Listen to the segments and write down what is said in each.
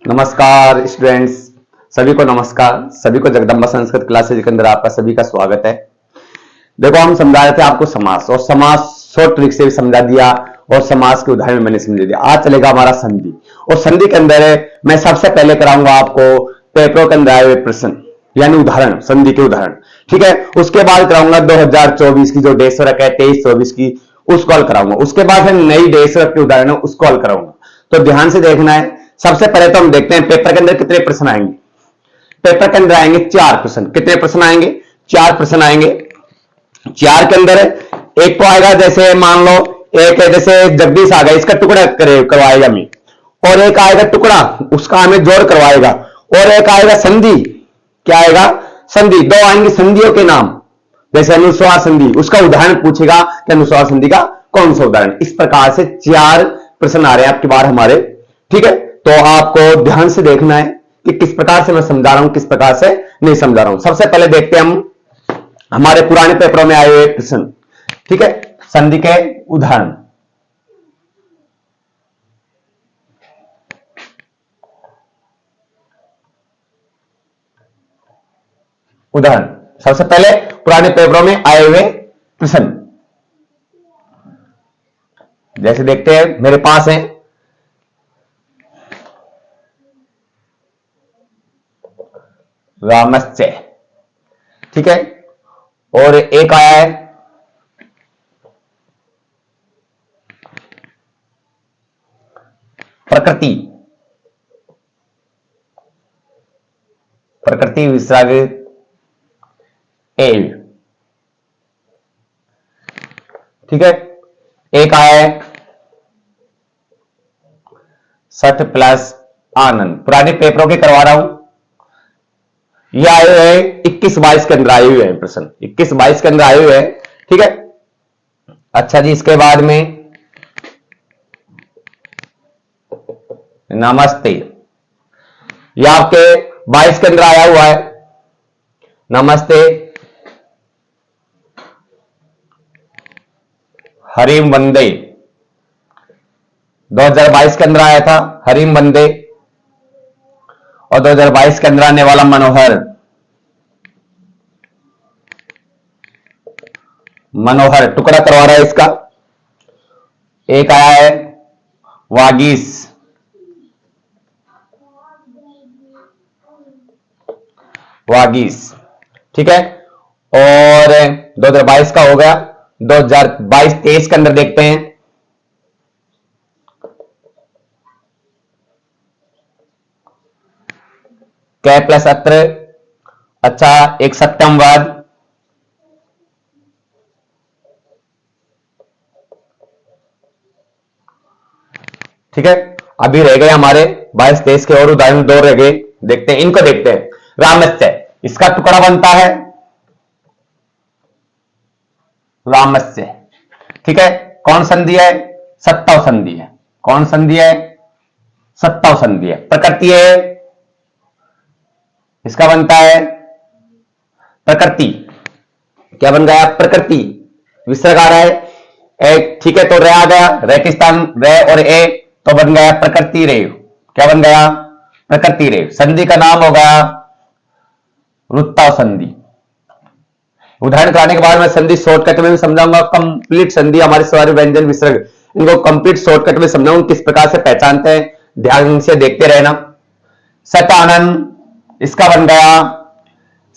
नमस्कार स्टूडेंट्स, सभी को नमस्कार। सभी को जगदम्बा संस्कृत क्लासेज के अंदर आपका सभी का स्वागत है। देखो, हम समझा रहे थे आपको समास, और समास शॉर्ट ट्रिक से भी समझा दिया और समास के उदाहरण मैंने समझा दिया। आज चलेगा हमारा संधि, और संधि के अंदर मैं सबसे पहले कराऊंगा आपको पेपरों के अंदर आए हुए प्रश्न यानी उदाहरण, संधि के उदाहरण। ठीक है, उसके बाद कराऊंगा 2024 की जो डेसरक है 23-24 की, उसको हल कराऊंगा। उसके बाद नई डेसरक के उदाहरण है उसको हल कराऊंगा। तो ध्यान से देखना है। सबसे पहले तो हम देखते हैं पेपर के अंदर कितने प्रश्न आएंगे। पेपर के अंदर आएंगे 4 प्रश्न। कितने प्रश्न आएंगे? 4 प्रश्न आएंगे। 4 के अंदर एक तो आएगा, जैसे मान लो एक है, जैसे जगदीश आ गया, इसका टुकड़ा करवाएगा हमें, और एक आएगा टुकड़ा, उसका हमें जोड़ करवाएगा, और एक आएगा संधि। क्या आएगा? संधि। दो आएंगे संधियों के नाम, जैसे अनुस्वार संधि, उसका उदाहरण पूछेगा कि अनुस्वार संधि का कौन सा उदाहरण। इस प्रकार से 4 प्रश्न आ रहे हैं आपकी बार हमारे। ठीक है, तो आपको ध्यान से देखना है कि किस प्रकार से मैं समझा रहा हूं, किस प्रकार से नहीं समझा रहा हूं। सबसे पहले देखते हैं हम हमारे पुराने पेपरों में आए हुए प्रश्न। ठीक है, संधि के उदाहरण। उदाहरण सबसे पहले पुराने पेपरों में आए हुए प्रश्न, जैसे देखते हैं मेरे पास है रामस्य। ठीक है, और एक आया है प्रकृति। प्रकृति विसर्ग एव। ठीक है, एक आया है सठ प्लस आनंद। पुराने पेपरों के करवा रहा हूं। ये आए हुए हैं 21-22 के अंदर आए हुए हैं प्रश्न, 21-22 के अंदर आए हुए हैं। ठीक है, अच्छा जी, इसके बाद में नमस्ते, ये आपके 22 के अंदर आया हुआ है। नमस्ते, हरिम वंदे 2022 के अंदर आया था हरिम वंदे, और 2022 के अंदर आने वाला मनोहर। मनोहर टुकड़ा करवा रहा है इसका। एक आया है वागीस। वागीस। ठीक है, और 2022 का हो गया। 2022-23 के अंदर देखते हैं कै प्लस अत्र। अच्छा, एक सप्तमवाद। ठीक है, अभी रह गए हमारे 22-23 के और उदाहरण 2 रह गए। देखते हैं, इनको देखते हैं। रामस्य, इसका टुकड़ा बनता है रामस्य। ठीक है, कौन संधि है? सत्ताव संधि है। कौन संधि है? सत्ताव संधि है। प्रकृति है, इसका बनता है प्रकृति। क्या बन गया? प्रकृति। विसर्ग आ रहा है एक। ठीक है, तो रे आ गया, रेगिस्तान रे और ए, तो बन गया प्रकृति रेव। क्या बन गया? प्रकृति रेव। संधि का नाम होगा रुत्ताव संधि। उदाहरण कराने के बाद मैं संधि शॉर्टकट में भी समझाऊंगा। कंप्लीट संधि, हमारे सारे व्यंजन विसर्ग, इनको कंप्लीट शॉर्टकट में समझाऊंगा किस प्रकार से पहचानते हैं। ध्यान से देखते रहना। सत आनंद, इसका बन गया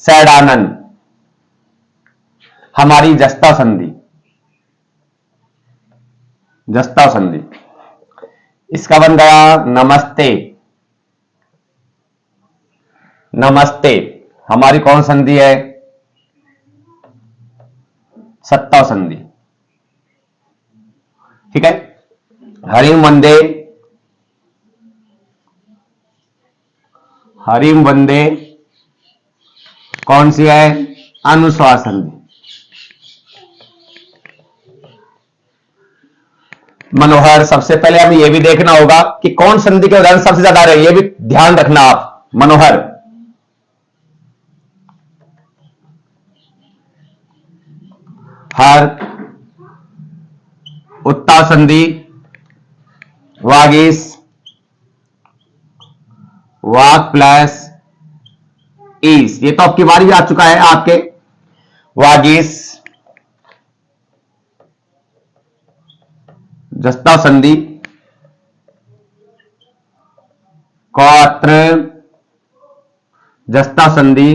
सैड आनंद। हमारी जस्ता संधि, जस्ता संधि, इसका बन गया नमस्ते। नमस्ते, हमारी कौन संधि है? सत्ता संधि। ठीक है, हरिम वंदे। हरिम वंदे कौन सी है? अनुस्वार संधि। मनोहर, सबसे पहले हमें यह भी देखना होगा कि कौन संधि के उदाहरण सबसे ज्यादा रहे, यह भी ध्यान रखना आप। मनोहर, हर, उत्ता संधि, वागीस, वाग प्लस ईस, ये तो आपकी बारी भी आ चुका है आपके। वागीस, जस्ता संधि, कौत्र, जस्ता संधि,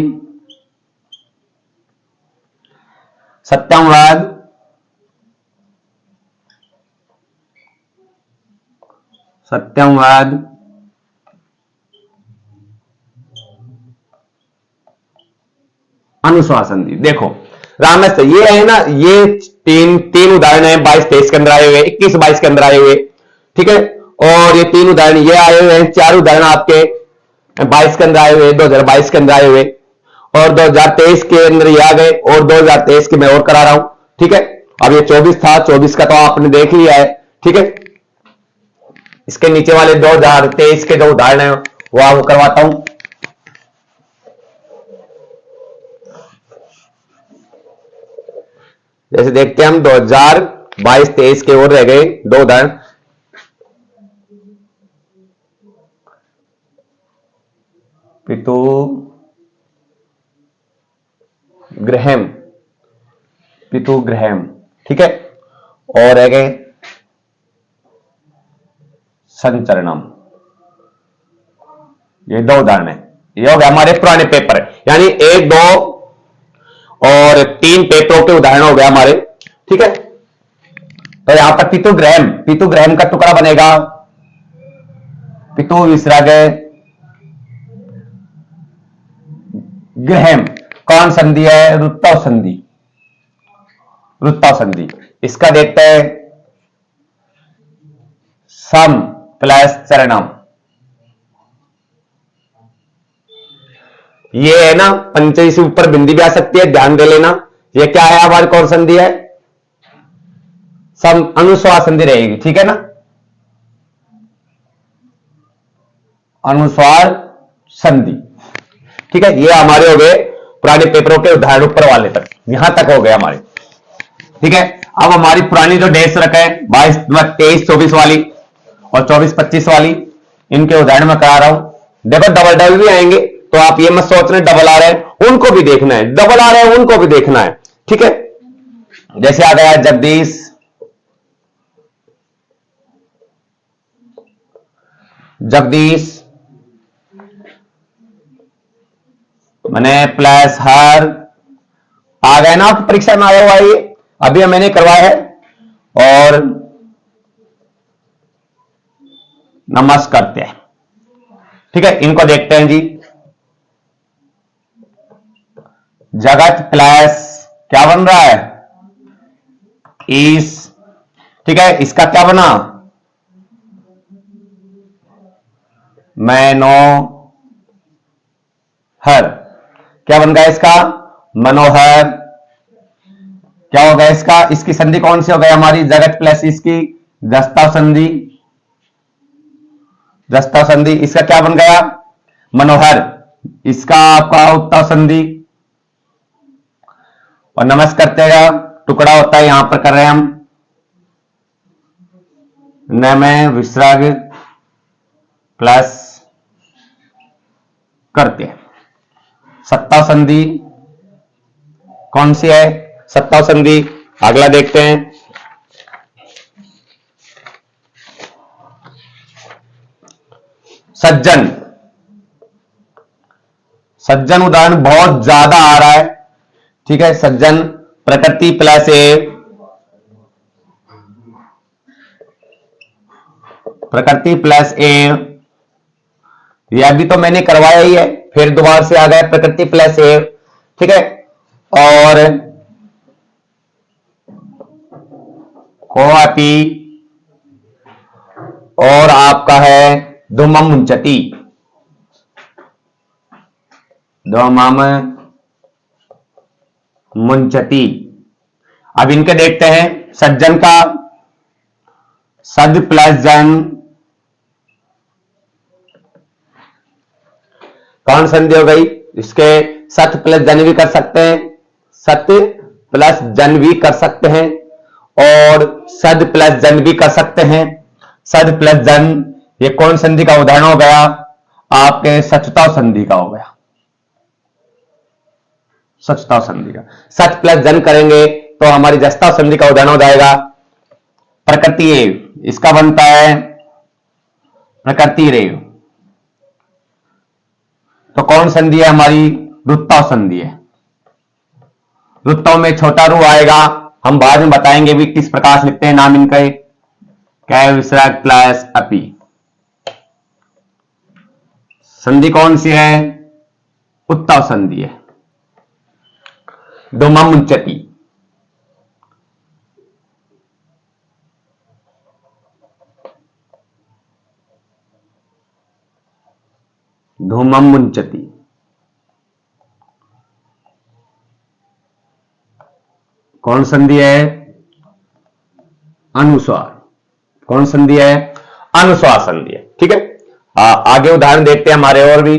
सत्यमवाद, सत्यमवाद, अनुस्वार संधि। देखो रामेश, ये है ना, ये तीन तीन उदाहरण है 22-23 के अंदर आए हुए, 21-22 के अंदर आए हुए, ठीक है। और ये तीन उदाहरण ये आए हुए हैं, चार उदाहरण आपके 22 के अंदर आए हुए, 2022 के अंदर आए हुए, और 2023 के अंदर ये आ गए, और 2023 के मैं और करा रहा हूं, ठीक है। अब ये 24 था, 24 का तो आपने देख लिया है, ठीक है। इसके नीचे वाले 2023 के जो उदाहरण है वो आपको करवाता हूं। जैसे देखते हैं हम 2022-23 के और रह गए दो उदाहरण। पितु ग्रहम, पितु ग्रहम, ठीक है। और रह गए संचरणम, ये दो उदाहरण है। ये हो गया हमारे पुराने पेपर, यानी 1, 2 और 3 पेपरों के उदाहरण हो गए हमारे, ठीक है। तो यहां पर पितु ग्रहम का टुकड़ा बनेगा पितु विसर्ग ग्रहम। कौन संधि है? रुत्तव संधि, रुत्तव संधि। इसका देखते हैं सम प्लस चरणम। ये है ना, पंचई से ऊपर बिंदी भी आ सकती है, ध्यान दे लेना। ये क्या है हमारी, कौन संधि है? सम अनुस्वार संधि रहेगी, ठीक है ना, अनुस्वार संधि, ठीक है। ये हमारे हो गए पुराने पेपरों के उदाहरण ऊपर वाले तक, यहां तक हो गए हमारे, ठीक है। अब हमारी पुरानी जो डेट्स रखे हैं 22, 23, 24 वाली और 24-25 वाली, इनके उदाहरण में करा रहा हूं। देखो डबल डबल भी आएंगे, तो आप ये मत सोच रहे डबल आ रहे हैं उनको भी देखना है, डबल आ रहे हैं उनको भी देखना है, ठीक है। जैसे आ गया जगदीश, जगदीश मैंने प्लस हर, आ गए ना, आपकी परीक्षा में आया हुआ है ये, अभी मैंने करवाया है। और नमस्कार, ठीक है। इनको देखते हैं जी। जगत प्लस क्या बन रहा है? ईस, ठीक है। इसका क्या बना? मैनो हर, क्या बन गया इसका? मनोहर। क्या हो गया इसका? इसकी संधि कौन सी हो गई हमारी? जगत प्लस इसकी जस्ता संधि, जस्ता संधि। इसका क्या बन गया? मनोहर। इसका आपका उत्तर संधि। और नमस्कार का टुकड़ा होता है, यहां पर कर रहे हैं हम न में विसर्ग प्लस करते हैं। सत्ता संधि कौन सी है? सत्ता संधि। अगला देखते हैं, सज्जन। सज्जन उदाहरण बहुत ज्यादा आ रहा है, ठीक है। सज्जन प्रकृति प्लस ए, प्रकृति प्लस ए, यह भी तो मैंने करवाया ही है, फिर दोबारा से आ गया प्रकृति प्लस ए, ठीक है। और कोआपी, और आपका है धुमम मुंचती, धुमम मुंचती। अब इनके देखते हैं सज्जन का, सद प्लस जन, कौन संधि हो गई? इसके सत प्लस जन भी कर सकते हैं, सत प्लस जन भी कर सकते हैं, और सद प्लस जन भी कर सकते हैं। सद प्लस जन, ये कौन संधि का उदाहरण हो गया? आपके सचताव संधि का हो गया, सचताव संधि का। सच प्लस जन करेंगे तो हमारी जस्ताव संधि का उदाहरण हो जाएगा प्रकृति एव, इसका बनता है प्रकृति रेव। तो कौन संधि है हमारी? रुत्ताव संधि है। रुत्ताव में छोटा रू आएगा, हम बाद में बताएंगे भी किस प्रकार से लिखते हैं नाम इनके। कै विसर्ग प्लस अपी। संधि कौन सी है? उत्ताव संधि है। धूमम मुंचति, धूमम मुंचति। कौन संधि है? अनुस्वार। कौन संधि है? अनुस्वार संधि है। ठीक है, आगे उदाहरण देखते हैं हमारे और भी।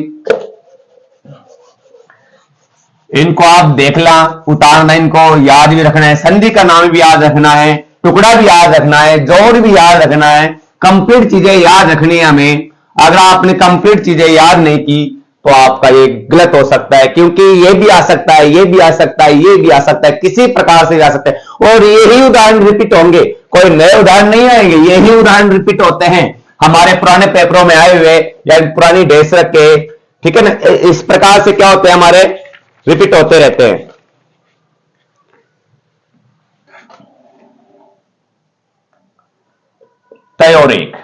इनको आप देखना, उतारना, इनको याद भी रखना है, संधि का नाम भी याद रखना है, टुकड़ा भी याद रखना है, जोड़ भी याद रखना है, कंप्लीट चीजें याद रखनी है हमें। अगर आपने कंप्लीट चीजें याद नहीं की तो आपका ये गलत हो सकता है, क्योंकि ये भी आ सकता है, ये भी आ सकता है, ये भी आ सकता है, किसी प्रकार से आ सकता है। और यही उदाहरण रिपीट होंगे, कोई नए उदाहरण नहीं आएंगे, यही उदाहरण रिपीट होते हैं हमारे पुराने पेपरों में आए हुए या पुरानी डेस रख के। ठीक है ना, इस प्रकार से क्या होते हैं हमारे रिपीट होते रहते हैं। तयोरेक,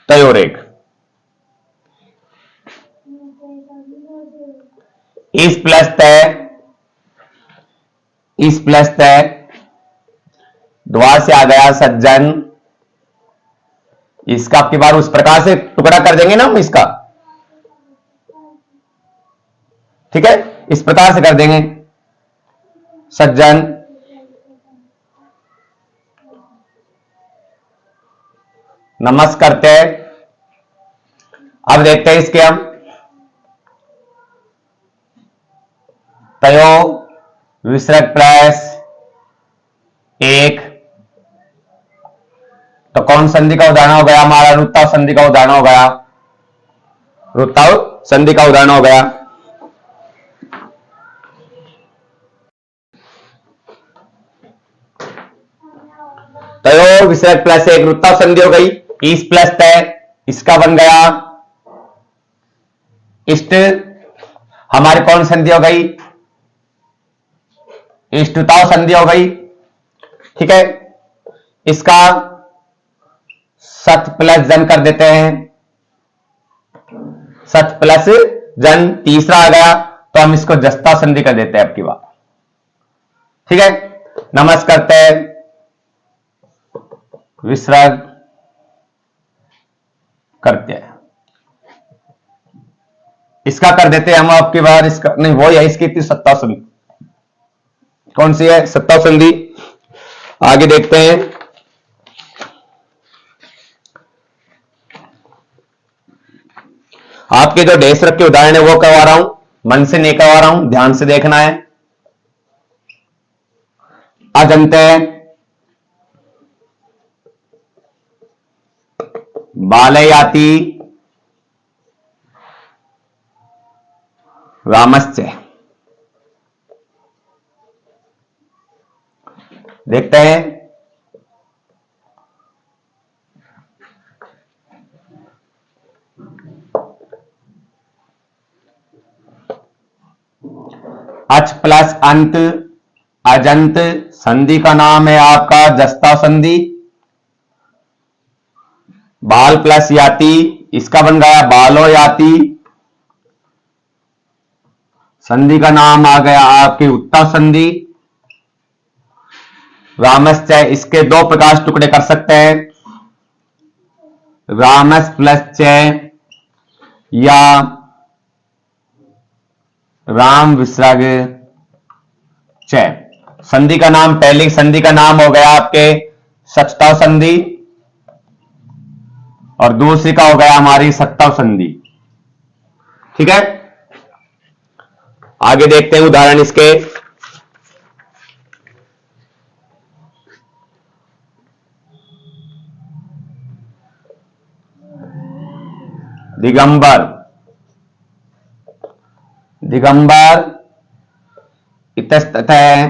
तयोरेक, इस प्लस तय, इस प्लस तय, द्वार से आ गया सज्जन। इसका आपकी बार उस प्रकार से टुकड़ा कर देंगे ना हम इसका, ठीक है, इस प्रकार से कर देंगे सज्जन। नमस्कारते। अब देखते हैं इसके हम। तयो विसर्ग प्लस एक, तो कौन संधि का उदाहरण हो गया हमारा? रुत्ताव संधि का उदाहरण हो गया, रुत्ताव संधि का उदाहरण हो गया। तयो विसर्ग प्लस एक, रुत्ताव संधि हो गई। इस प्लस तय, इसका बन गया इष्ट। हमारी कौन संधि हो गई? इष्टताव संधि हो गई। ठीक है, इसका सत प्लस जन कर देते हैं, सत प्लस जन तीसरा आ गया, तो हम इसको जस्ता संधि कर देते हैं आपकी बात। ठीक है, नमस्कारते विसर्ग करते हैं, इसका कर देते हैं हम आपकी बार। इसका नहीं, वो है इसकी थी सत्ताव संधि। कौन सी है? सत्ताव संधि। आगे देखते हैं। आपके जो डेस रख के उदाहरण है वो करवा रहा हूं, मन से नहीं करवा रहा हूं, ध्यान से देखना है। अजंते, बालयाति, रामस्य। देखते हैं। अच प्लस अंत, अजंत, संधि का नाम है आपका जस्ता संधि। बाल प्लस याति, इसका बन गया बालो याति। संधि का नाम आ गया आपकी उत्ता संधि। रामस्य, इसके दो प्रकार से टुकड़े कर सकते हैं, रामस प्लस च या राम विसर्ग च। संधि का नाम, पहली संधि का नाम हो गया आपके सचताव संधि और दूसरी का हो गया हमारी सत्ताव संधि। ठीक है, आगे देखते हैं उदाहरण इसके। दिगंबर, दिगंबर इतस्ततः,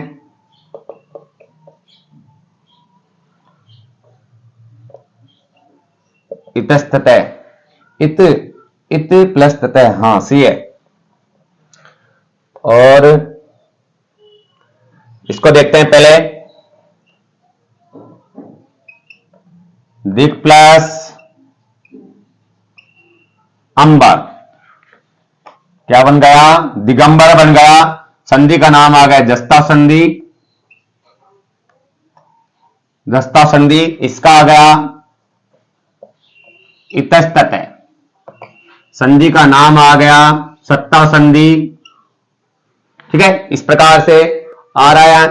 इतस्ततः, इत इत प्लस ततः, हाँ सी है। और इसको देखते हैं पहले, दिग प्लस अंबर, क्या बन गया? दिगंबर बन गया। संधि का नाम आ गया जस्ता संधि, जस्ता संधि। इसका आ गया इतस्ततः, संधि का नाम आ गया सत्ता संधि। ठीक है, इस प्रकार से आ रहा है।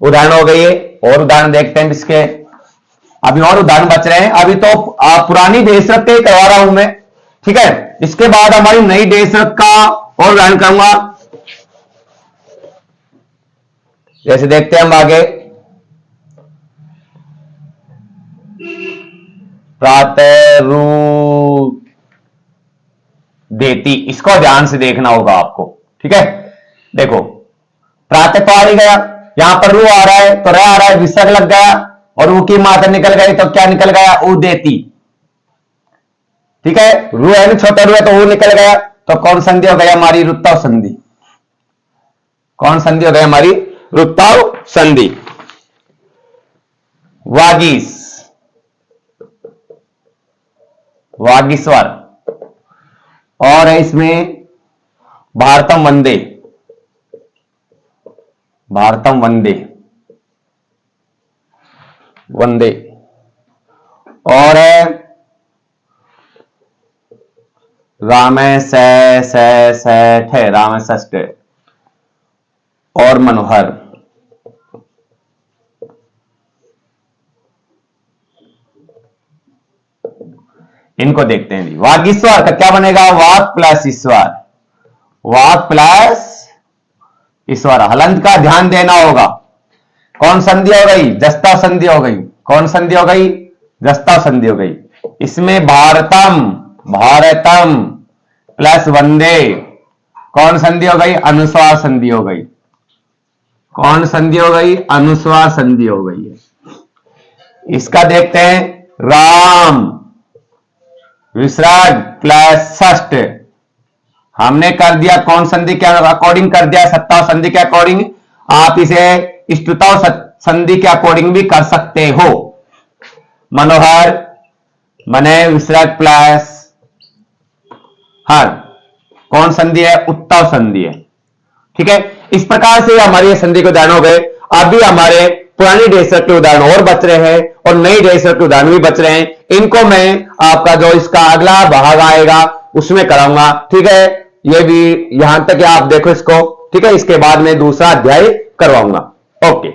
उदाहरण हो गई है, और उदाहरण देखते हैं इसके। अभी और उदाहरण बच रहे हैं। अभी तो पुरानी देशरत के करवा रहा हूं मैं, ठीक है। इसके बाद हमारी नई देशरत का और उदाहरण करूंगा। जैसे देखते हैं हम आगे, प्रातरु देती, इसको ध्यान से देखना होगा आपको, ठीक है। देखो, प्रातः तो आ ही गया, यहां पर रू आ रहा है तो रह आ रहा है, विसर्ग लग गया और ऊ की मात्रा निकल गई तो क्या निकल गया? ऊ देती। ठीक है, रू है ना, छोटा रू है तो ऊ निकल गया, तो कौन संधि हो गई हमारी? रुत्ताव संधि। कौन संधि हो गई हमारी? रुत्ताव संधि। वागीस, वागीश्वर, और है इसमें भारतम वंदे, भारतम वंदे, वंदे, और है रामे से ठे, रामे षष्ठे, और मनोहर। इनको देखते हैं। वागीश्वर का क्या बनेगा? वाक प्लस ईश्वर, वाक प्लस ईश्वर। हलंत का ध्यान देना होगा। कौन संधि हो गई? जस्ता संधि हो गई। कौन संधि हो गई? जस्ता संधि हो गई। इसमें भारतम, भारतम प्लस वंदे, कौन संधि हो गई? अनुस्वार संधि हो गई। कौन संधि हो गई? अनुस्वार संधि हो गई है। इसका देखते हैं, राम विसर्ग प्लस षष्ठ, हमने कर दिया कौन संधि के अकॉर्डिंग कर दिया? सत्ता संधि के अकॉर्डिंग। आप इसे इष्टता संधि के अकॉर्डिंग भी कर सकते हो। मनोहर मने विसर्ग प्लस हर, कौन संधि है? उत्तव संधि है। ठीक है, इस प्रकार से हमारी संधि के उदाहरण हो गए। अभी हमारे पुरानी डेसर के उदाहरण और बच रहे हैं और नई डेसर के उदाहरण भी बच रहे हैं। इनको मैं आपका जो इसका अगला भाग आएगा उसमें कराऊंगा। ठीक है, ये भी यहां तक आप देखो इसको। ठीक है, इसके बाद में दूसरा अध्याय करवाऊंगा। ओके।